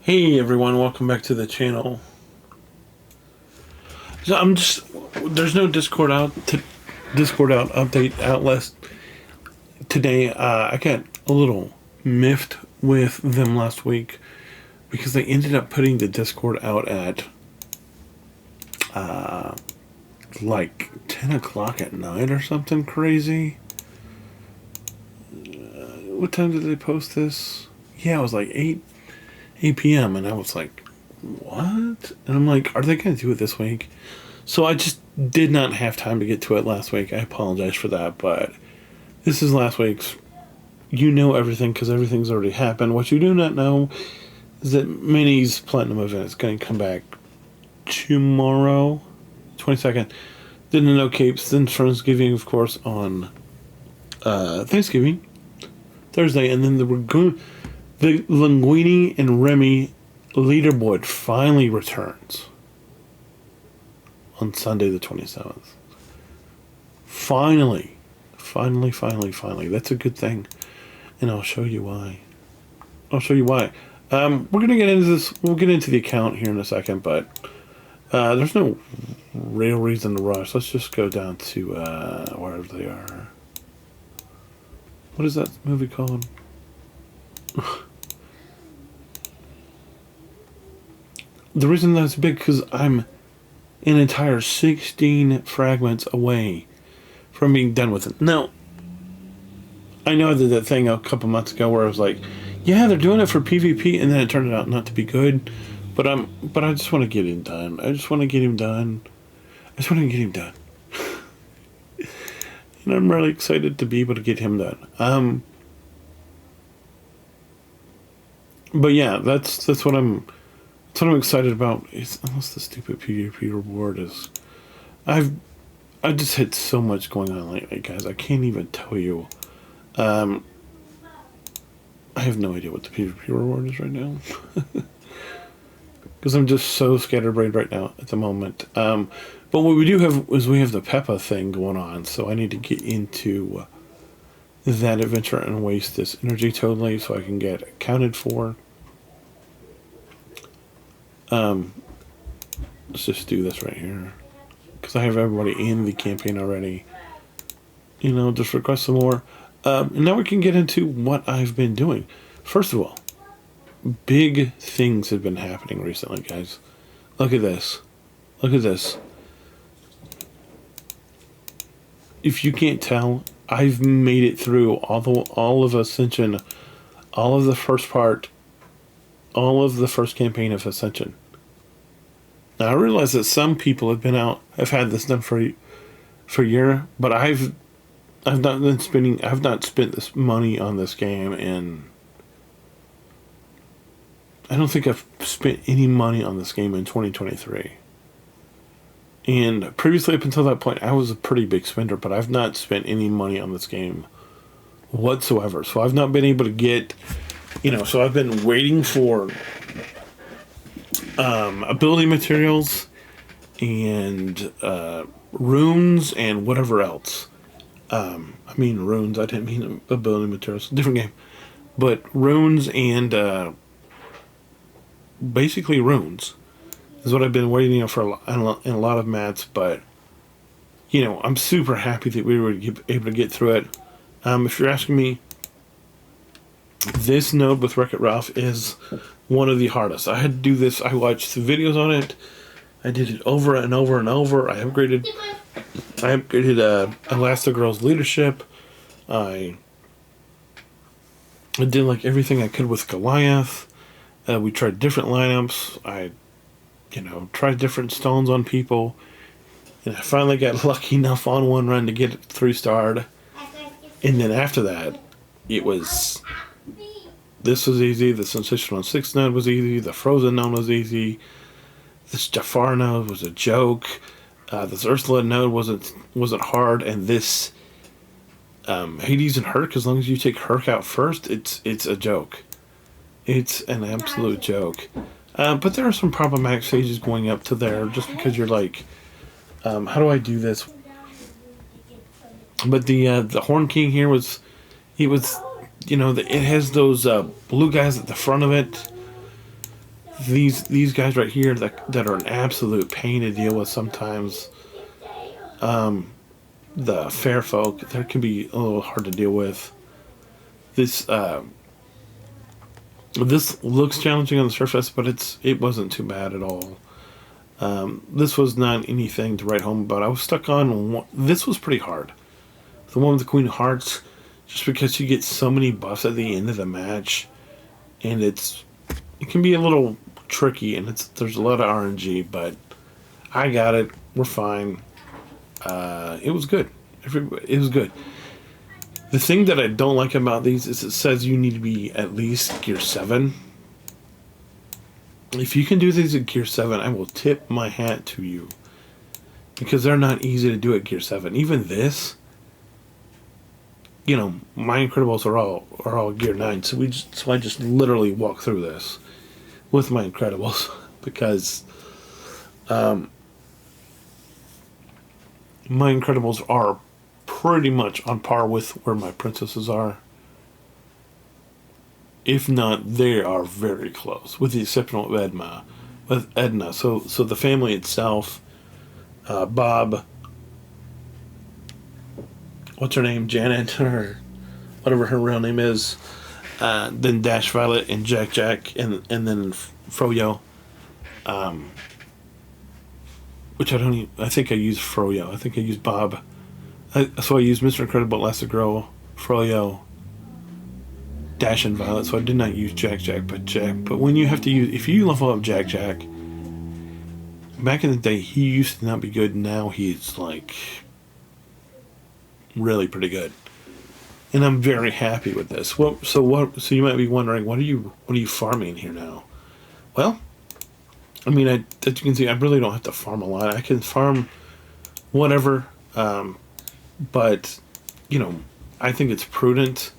Hey everyone, welcome back to the channel. So there's no Discord out update out last today. I got a little miffed with them last week because they ended up putting the Discord out at like 10 o'clock at night or something crazy. What time did they post this? Yeah, it was like 8 p.m. and I was like, what? And I'm like, are they going to do it this week? So I just did not have time to get to it last week. I apologize for that, but this is last week's. You know everything because everything's already happened. What you do not know is that Minnie's Platinum event is going to come back tomorrow, 22nd. Then the No Capes, then Friendsgiving, of course, on Thanksgiving, Thursday, and then the Linguini and Remy leaderboard finally returns on Sunday the 27th. Finally. That's a good thing. And I'll show you why. We're going to get into this. We'll get into the account here in a second, but there's no real reason to rush. Let's just go down to wherever they are. What is that movie called? The reason that's big because I'm an entire 16 fragments away from being done with it. Now, I know I did that thing a couple months ago where I was like, yeah, they're doing it for PvP, and then it turned out not to be good. But I just want to get him done. And I'm really excited to be able to get him done. But yeah, that's what I'm excited about. Unless the stupid PvP reward is, I've just had so much going on lately, guys. I can't even tell you. I have no idea what the PvP reward is right now. Because I'm just so scatterbrained right now at the moment. But what we do have is we have the Peppa thing going on, so I need to get into that adventure and waste this energy totally so I can get accounted for. Let's just do this right here. Because I have everybody in the campaign already. Just request some more. And now we can get into what I've been doing. First of all, big things have been happening recently, guys. Look at this. If you can't tell, I've made it through all of Ascension, all of the first part, all of the first campaign of Ascension. Now I realize that some people have had this done for a year, but I've not spent this money on this game, and I don't think I've spent any money on this game in 2023. And previously, up until that point, I was a pretty big spender, but I've not spent any money on this game whatsoever. So I've not been able to get, so I've been waiting for ability materials and runes and whatever else. Runes. I didn't mean ability materials. Different game. But runes and basically runes is what I've been waiting for in a lot of mats. But I'm super happy that we were able to get through it. If you're asking me, this node with Wreck-It Ralph is one of the hardest. I had to do this. I watched the videos on it. I did it over and over and over. I upgraded Elastigirl's leadership. I did like everything I could with Goliath. We tried different lineups. I tried different stones on people. And I finally got lucky enough on one run to get it 3-starred. And then after that, this was easy. The Sensational 6 node was easy. The Frozen node was easy. This Jafar node was a joke. This Ursula node wasn't hard. And this Hades and Herc, as long as you take Herc out first, it's a joke. It's an absolute joke. But there are some problematic stages going up to there just because you're like, how do I do this? But the Horn King here it has those blue guys at the front of it. these guys right here that are an absolute pain to deal with sometimes. The fair folk, that can be a little hard to deal with. This this looks challenging on the surface, but it wasn't too bad at all. This was not anything to write home about. I was stuck on one. This was pretty hard. The one with the Queen of Hearts, just because you get so many buffs at the end of the match, and it can be a little tricky, and there's a lot of RNG, but I got it. We're fine. It was good. It was good. The thing that I don't like about these is it says you need to be at least Gear 7. If you can do these at Gear 7, I will tip my hat to you. Because they're not easy to do at Gear 7. Even this, my Incredibles are all Gear 9. So I just literally walk through this with my Incredibles. Because my Incredibles are pretty much on par with where my princesses are. If not, they are very close, with the exception of Edna. So the family itself, Bob, what's her name, Janet, or whatever her real name is, then Dash Violet and Jack, and then Froyo, which I think I used Froyo. I think I used Bob. So I used Mr. Incredible, Elastigirl, Froyo, Dash, and Violet. So I did not use Jack, but when you have to if you level up Jack, back in the day he used to not be good. Now he's like really pretty good, and I'm very happy with this. So you might be wondering, what are you farming here now? Well, I mean, as you can see, I really don't have to farm a lot. I can farm whatever. But I think it's prudent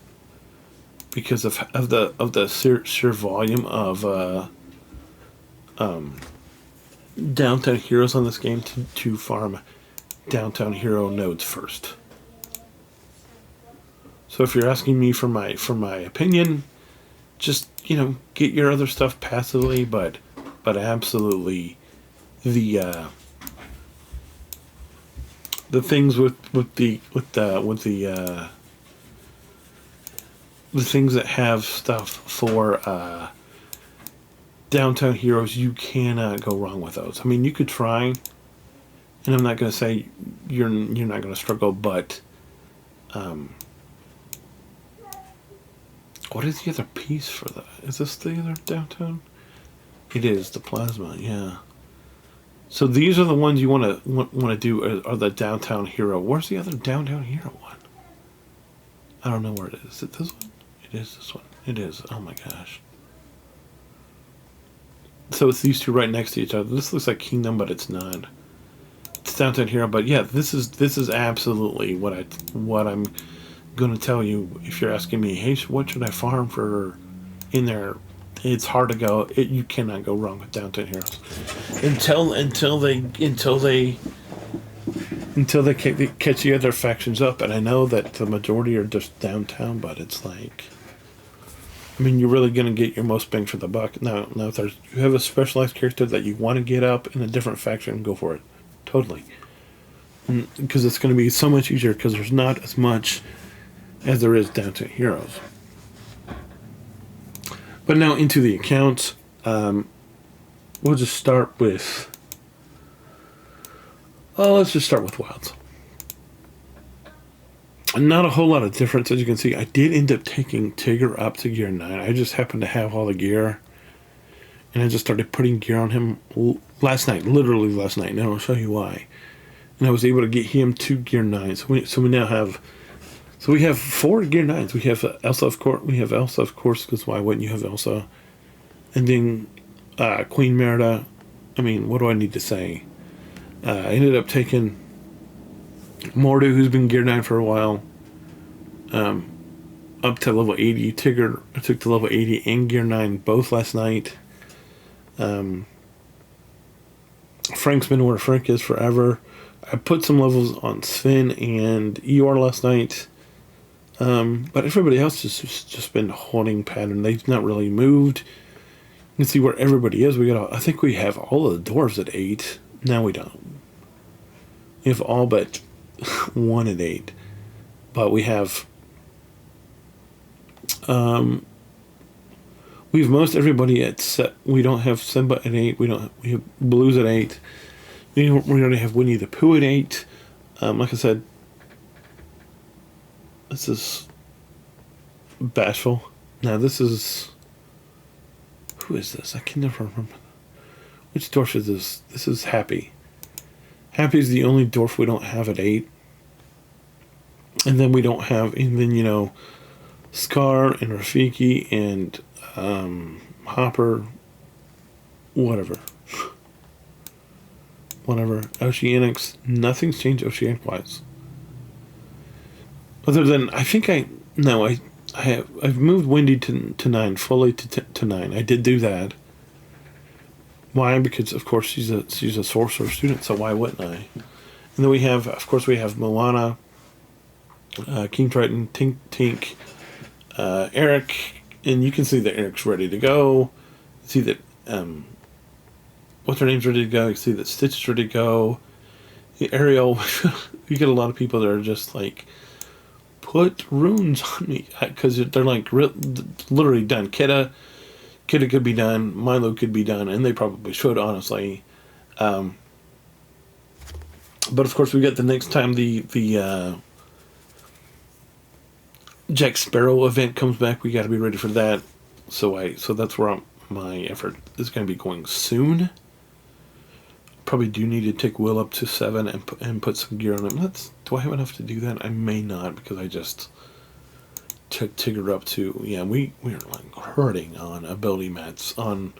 because of the sheer volume of downtown heroes on this game to farm downtown hero nodes first. So if you're asking me for my opinion, just get your other stuff passively, but absolutely the things with the things that have stuff for downtown heroes, you cannot go wrong with those. I mean, you could try, and I'm not going to say you're not going to struggle, but what is the other piece for that? Is this the other downtown? It is the plasma, yeah. So these are the ones you want to do are the downtown hero. Where's the other downtown hero one? I don't know where it is. Is it this one? It is this one. It is. Oh my gosh. So it's these two right next to each other. This looks like Kingdom, but it's not. It's downtown hero, but yeah, this is absolutely what I'm going to tell you if you're asking me. Hey, what should I farm for in there? It's hard to go. You cannot go wrong with downtown heroes until they catch the other factions up. And I know that the majority are just downtown, but it's like, I mean, you're really going to get your most bang for the buck. Now, if you have a specialized character that you want to get up in a different faction, go for it. Totally, because it's going to be so much easier because there's not as much as there is downtown heroes. But now into the accounts, we'll just start with, let's just start with Wilds. Not a whole lot of difference, as you can see. I did end up taking Tigger up to Gear 9. I just happened to have all the gear, and I just started putting gear on him literally last night, and I'll show you why. And I was able to get him to Gear 9. So we now have... So we have 4 Gear 9s. We have Elsa, of course, because why wouldn't you have Elsa? And then Queen Merida. I mean, what do I need to say? I ended up taking Mordu, who's been Gear 9 for a while, up to level 80. Tigger, I took to level 80 and Gear 9 both last night. Frank's been where Frank is forever. I put some levels on Sven and Eeyore last night. But everybody else has just been holding pattern. They've not really moved. Let's see where everybody is. I think we have all of the dwarves at 8. No, we don't. We have all but one at 8. But we have we have most everybody at set. We don't have Simba at 8. We have Blues at 8. We already have Winnie the Pooh at 8. Like I said, this is Bashful. Now this is, who is this? I can never remember. Which dwarf is this? This is Happy. Happy is the only dwarf we don't have at 8. And then we don't have, and then, Scar and Rafiki and Hopper, whatever. Oceanics, nothing's changed Oceanic-wise. Other than, I've moved Wendy to 9, fully to 9. I did do that. Why? Because of course she's a sorcerer student, so why wouldn't I? And then we have Moana, King Triton, Tink, Eric, and you can see that Eric's ready to go. See that what's her name's ready to go. You see that Stitch is ready to go. Ariel, you get a lot of people that are just like, put runes on me, because they're like literally done. Kidda could be done. Milo could be done, and they probably should, honestly. But of course, we get the next time the Jack Sparrow event comes back, we got to be ready for that. So that's where my effort is going to be going soon. Probably do need to take Will up to 7 and put some gear on him. Do I have enough to do that? I may not, because I just took Tigger up to, we are like hurting on ability mats, on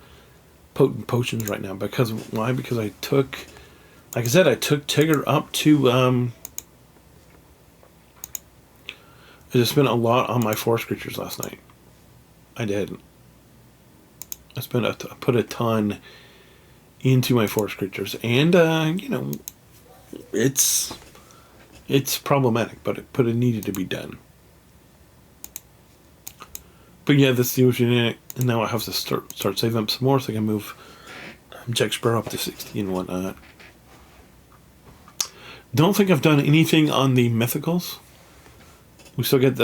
potent potions right now. Why? Because I took Tigger up to, I just spent a lot on my forest creatures last night. I did. I put a ton into my forest creatures, and it's problematic, but it needed to be done. But yeah, this is the oceanic, and now I have to start saving up some more so I can move Jack Sparrow up to 60 and whatnot. Don't think I've done anything on the mythicals. We still get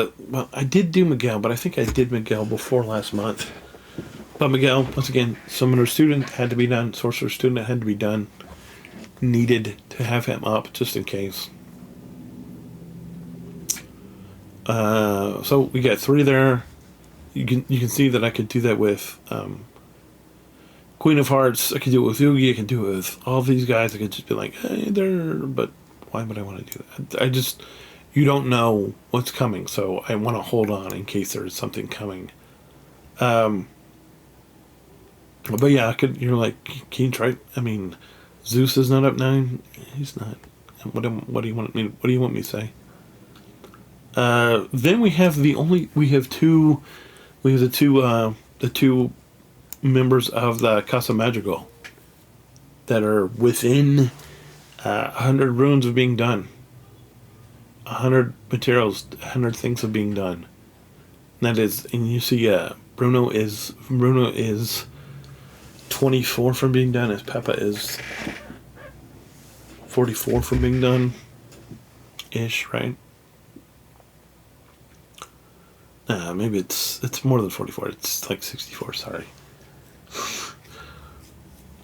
I did do Miguel, but I think I did Miguel before last month. But Miguel, once again, Summoner Student had to be done. Sorcerer Student had to be done. Needed to have him up just in case. So we got 3 there. You can see that I could do that with Queen of Hearts. I could do it with Yugi. I could do it with all these guys. I could just be like, hey, there. But why would I want to do that? You don't know what's coming, so I want to hold on in case there is something coming. But yeah, you're like, can you try? I mean, Zeus is not up 9. He's not. What do you want me to say? Then we have the two members of the Casa Magical that are within 100 runes of being done. 100 materials, 100 things of being done. And that is, and you see, Bruno is 24 from being done, as Peppa is 44 from being done, ish, right? Maybe it's more than 44. It's like 64. Sorry,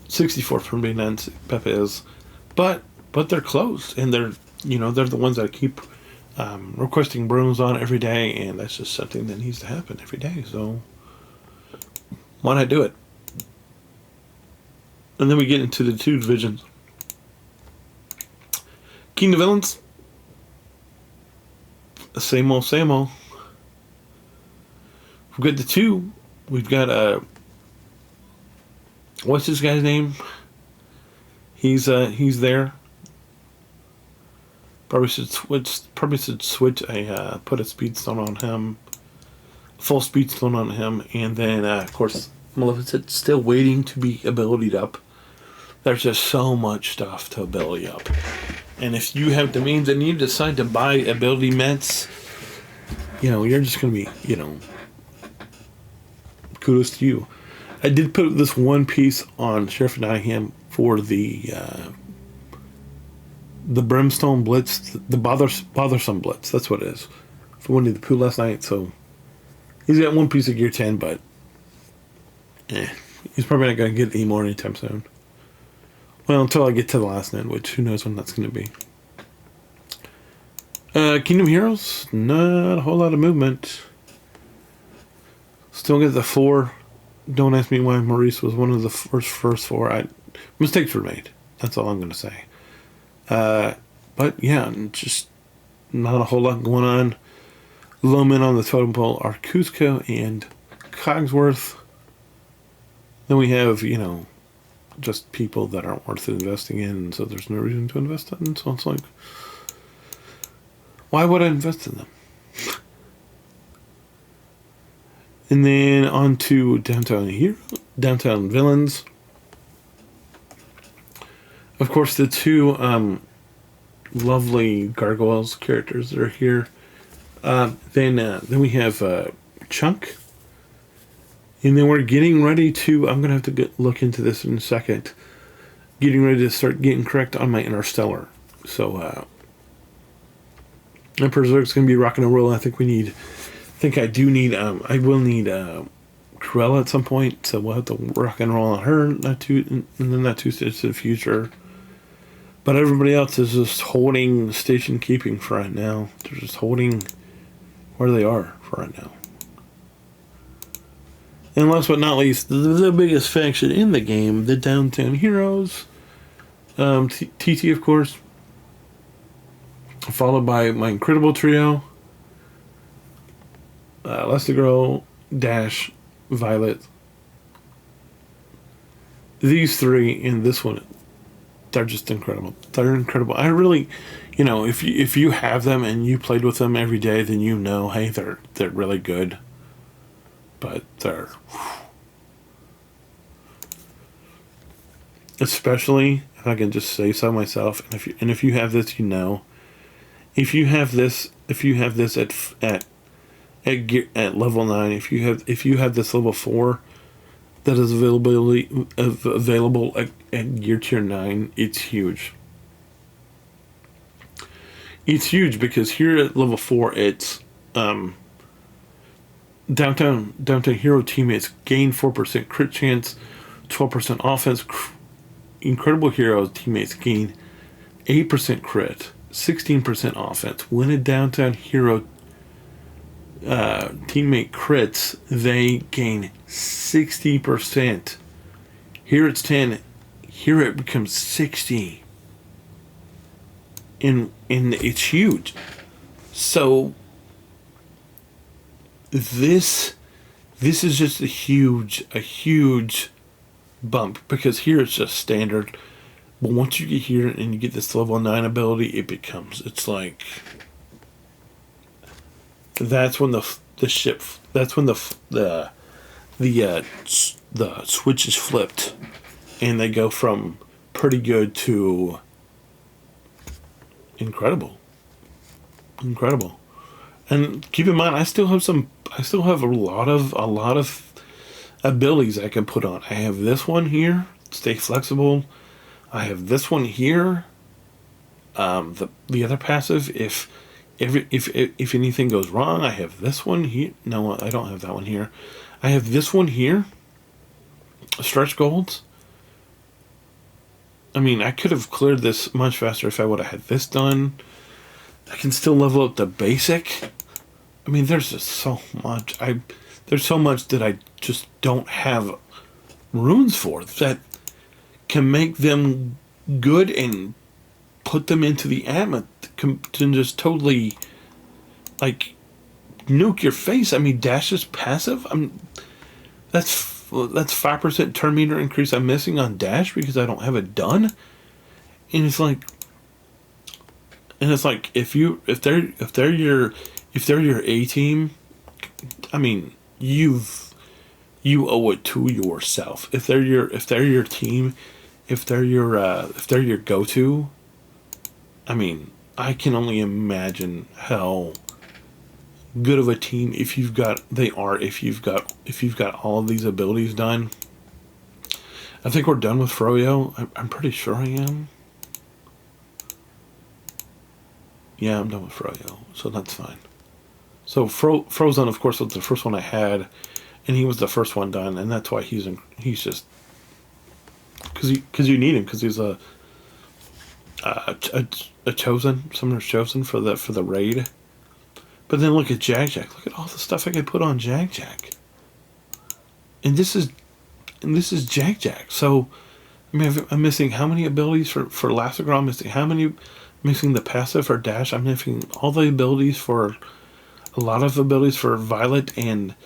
64 from being done. Peppa is, but they're closed, and they're the ones that keep requesting brooms on every day, and that's just something that needs to happen every day. So why not do it? And then we get into the 2 divisions. King of Villains. Same old. We've got the 2. We've got what's this guy's name? He's there. Probably should switch put a speed stone on him. Full speed stone on him, and then of course Maleficent's still waiting to be abilitied up. There's just so much stuff to ability up. And if you have the means and you decide to buy ability mats, you're just going to be, kudos to you. I did put this one piece on Sheriff Nottingham for the Brimstone Blitz, the Bothersome Blitz. That's what it is. For Winnie the Pooh last night. So he's got one piece of Gear 10, but he's probably not going to get any more anytime soon. Well, until I get to the last end, which who knows when that's going to be. Kingdom Heroes, not a whole lot of movement. Still get the 4. Don't ask me why Maurice was one of the first 4. Mistakes were made. That's all I'm going to say. But yeah, just not a whole lot going on. Low men on the totem pole are Cusco and Cogsworth. Then we have, just people that aren't worth investing in, so there's no reason to invest in. So it's like, why would I invest in them? And then on to Downtown Villains. Of course, the 2 lovely gargoyles characters that are here. Then we have Chunk. And then we're getting ready to... I'm going to have to look into this in a second. Getting ready to start getting correct on my Interstellar. So, Emperor's Zerg's going to be rocking and rolling. I think I do need... I will need Cruella at some point. So we'll have to rock and roll on her in the not too distant future. But everybody else is just holding station keeping for right now. They're just holding where they are for right now. And last but not least, the biggest faction in the game, the Downtown Heroes. TT, of course. Followed by my Incredible Trio. Elastigirl, Dash, Violet. These 3 and this one, they're just incredible. They're incredible. I really, if you have them and you played with them every day, then hey, they're really good. But they're... Especially, if I can just say so myself, and if you have this, if you have this at level 9, if you have this level 4 that is available at Gear Tier 9, it's huge. It's huge because here at level 4, it's Downtown Hero teammates gain 4% crit chance, 12% offense. Incredible Heroes teammates gain 8% crit, 16% offense. When a Downtown Hero teammate crits, they gain 60%. Here it's 10. Here it becomes 60. And it's huge. So this is just a huge bump, because here it's just standard, but once you get here and you get this level 9 ability, it's like that's when the switch is flipped, and they go from pretty good to incredible. And keep in mind, I still have a lot of abilities I can put on. I have this one here, stay flexible. I have this one here. The other passive, if anything goes wrong, I have this one here. No, I don't have that one here. I have this one here. Stretch golds. I mean, I could have cleared this much faster if I would have had this done. I can still level up the basic. I mean, there's just so much. There's so much that I just don't have runes for that can make them good and put them into the Atma to just totally, like, nuke your face. I mean, Dash is passive. That's 5% turn meter increase I'm missing on Dash because I don't have it done. And it's like if they're your A team, I mean, you owe it to yourself. If they're your team, if they're your go-to, I mean, I can only imagine how good of a team if you've got all of these abilities done. I think we're done with Froyo. I'm pretty sure I am. Yeah, I'm done with Froyo, so that's fine. So Frozone, of course, was the first one I had, and he was the first one done, and that's why he's just because you need him because he's a chosen summoner's chosen for the raid. But then look at Jack. Look at all the stuff I could put on Jack. And this is Jack. So I mean, I'm missing how many abilities for Elastigirl? I'm missing how many? Missing the passive for Dash. I'm missing all the abilities for a lot of abilities for Violet and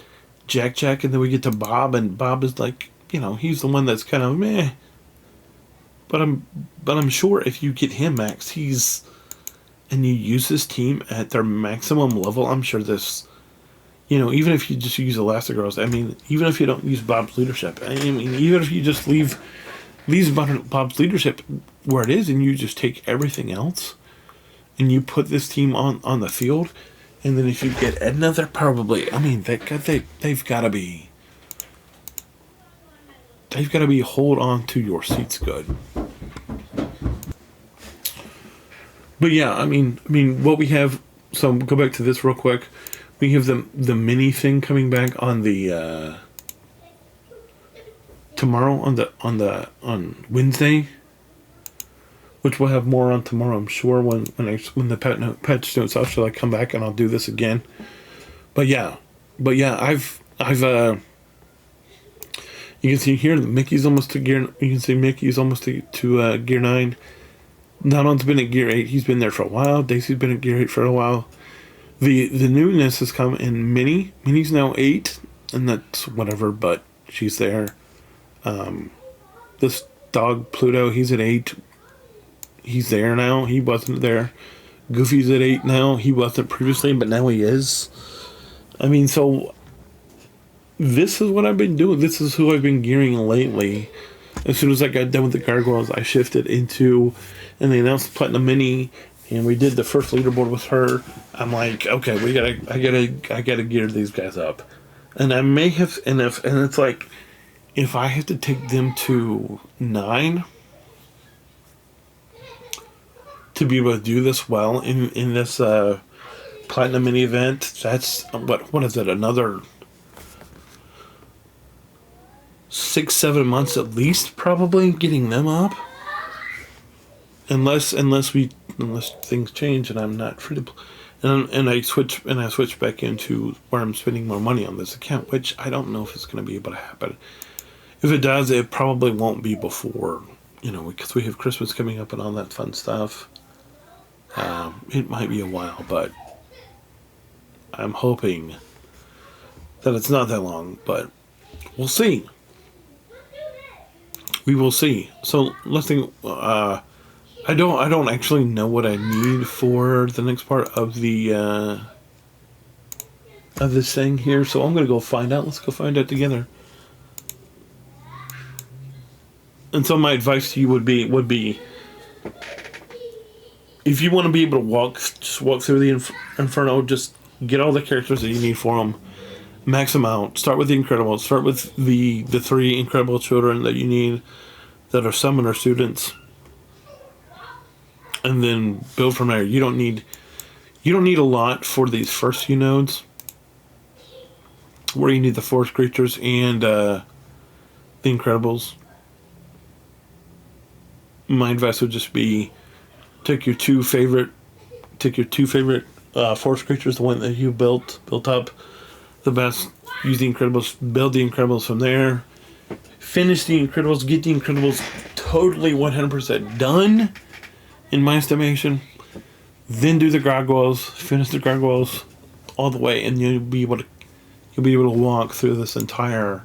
Jack, and then we get to Bob, and Bob is like, he's the one that's kind of meh. But I'm sure if you get him max, and you use this team at their maximum level, I'm sure this, even if you just use Elastigirls, I mean, even if you don't use Bob's leadership, I mean, even if you just leave Bob's leadership where it is, and you just take everything else, and you put this team on the field, and then if you get Edna, they're probably, I mean, they've got to be hold on to your seats good. But yeah, I mean, what we have. So go back to this real quick. We have the mini thing coming back on the tomorrow on Wednesday, which we'll have more on tomorrow. I'm sure when the patch notes out, shall I come back and I'll do this again. But yeah, I've you can see here that Mickey's almost to gear. You can see Mickey's almost to gear 9. Donald's been at gear 8. He's been there for a while. Daisy's been at gear 8 for a while. The newness has come in Minnie. Minnie's now 8, and that's whatever, but she's there. This dog Pluto, he's at 8. He's there now. He wasn't there. Goofy's at 8 now. He wasn't previously, but now he is. I mean, so this is what I've been doing. This is who I've been gearing lately. As soon as I got done with the gargoyles, I shifted into, and they announced Platinum Mini, and we did the first leaderboard with her. I'm like, okay, I gotta gear these guys up, and I may have, and it's like, if I have to take them to 9 to be able to do this well in this Platinum Mini event, that's what is it? Another 6-7 months at least, probably getting them up. Unless things change and I'm not free to, and I switch back into where I'm spending more money on this account, which I don't know if it's going to be able to happen. If it does, it probably won't be before, because we have Christmas coming up and all that fun stuff. It might be a while, but I'm hoping that it's not that long, but we'll see. We will see. So let's think. I don't actually know what I need for the next part of the of this thing here. So I'm gonna go find out. Let's go find out together. And so my advice to you would be, if you want to be able to just walk through the Inferno, just get all the characters that you need for them, max them out. Start with the Incredibles. Start with the 3 Incredible children that you need, that are summoner students, and then build from there. You don't need a lot for these first few nodes, where you need the forest creatures and the Incredibles. My advice would just be, take your two favorite forest creatures, the one that you built up the best. Use the Incredibles, build the Incredibles from there. Finish the Incredibles, get the Incredibles totally 100% done, in my estimation. Then do the gargoyles, finish the gargoyles all the way, and you'll be able to walk through this entire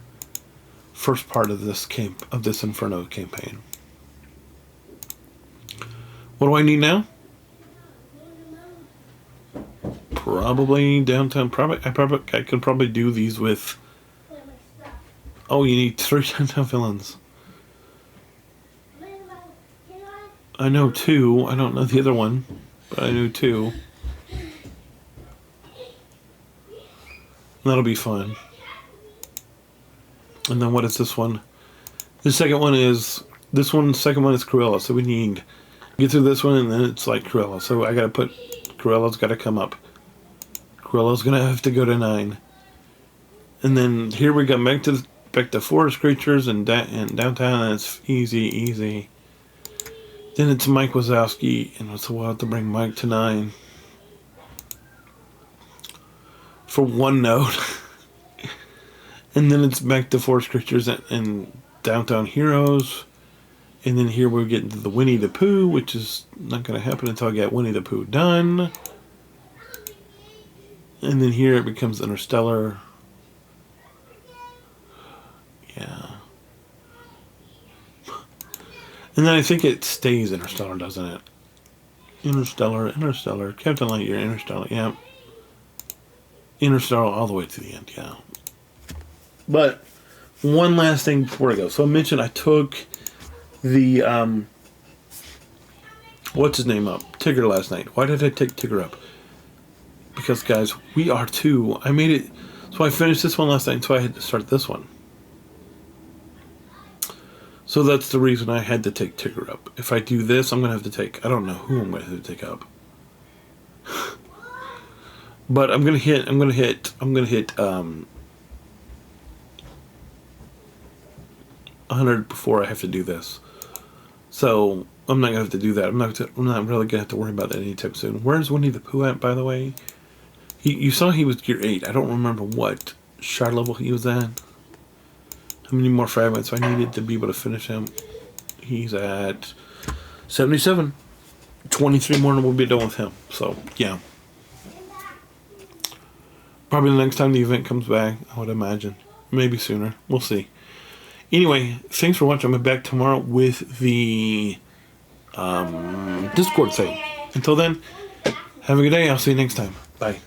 first part of this Inferno campaign. What do I need now? Probably downtown. I could probably do these with. Oh, you need 3 downtown villains. I know 2. I don't know the other one, but I know 2. That'll be fun. And then what is this one? The second one is this one. The second one is Cruella. So we need get through this one, and then it's like Cruella. So I gotta put Cruella's gotta come up. Cruella's gonna have to go to 9, and then here we go back to forest creatures and downtown. And it's easy. Then it's Mike Wazowski, and so we'll have to bring Mike to 9 for one note. And then it's back to forest creatures and downtown heroes. And then here we get into the Winnie the Pooh, which is not going to happen until I get Winnie the Pooh done. And then here it becomes Interstellar. Yeah. And then I think it stays Interstellar, doesn't it? Interstellar. Captain Lightyear, Interstellar, yeah. Interstellar all the way to the end, yeah. But one last thing before I go. So I mentioned I took the what's his name up? Tigger last night. Why did I take Tigger up? Because guys, we are 2. I made it so I finished this one last night, so I had to start this one. So that's the reason I had to take Tigger up. If I do this, I'm gonna have to take I don't know who I'm gonna have to take up. But I'm gonna hit 100 before I have to do this. So I'm not gonna have to do that. I'm not really gonna have to worry about that anytime soon. Where's Winnie the Pooh at, by the way? You saw he was gear 8. I don't remember what shard level he was at. How many more fragments I needed to be able to finish him? He's at 77. 23 more and we'll be done with him. So yeah. Probably the next time the event comes back, I would imagine. Maybe sooner. We'll see. Anyway, thanks for watching. I'm back tomorrow with the Discord thing. Until then, have a good day. I'll see you next time. Bye.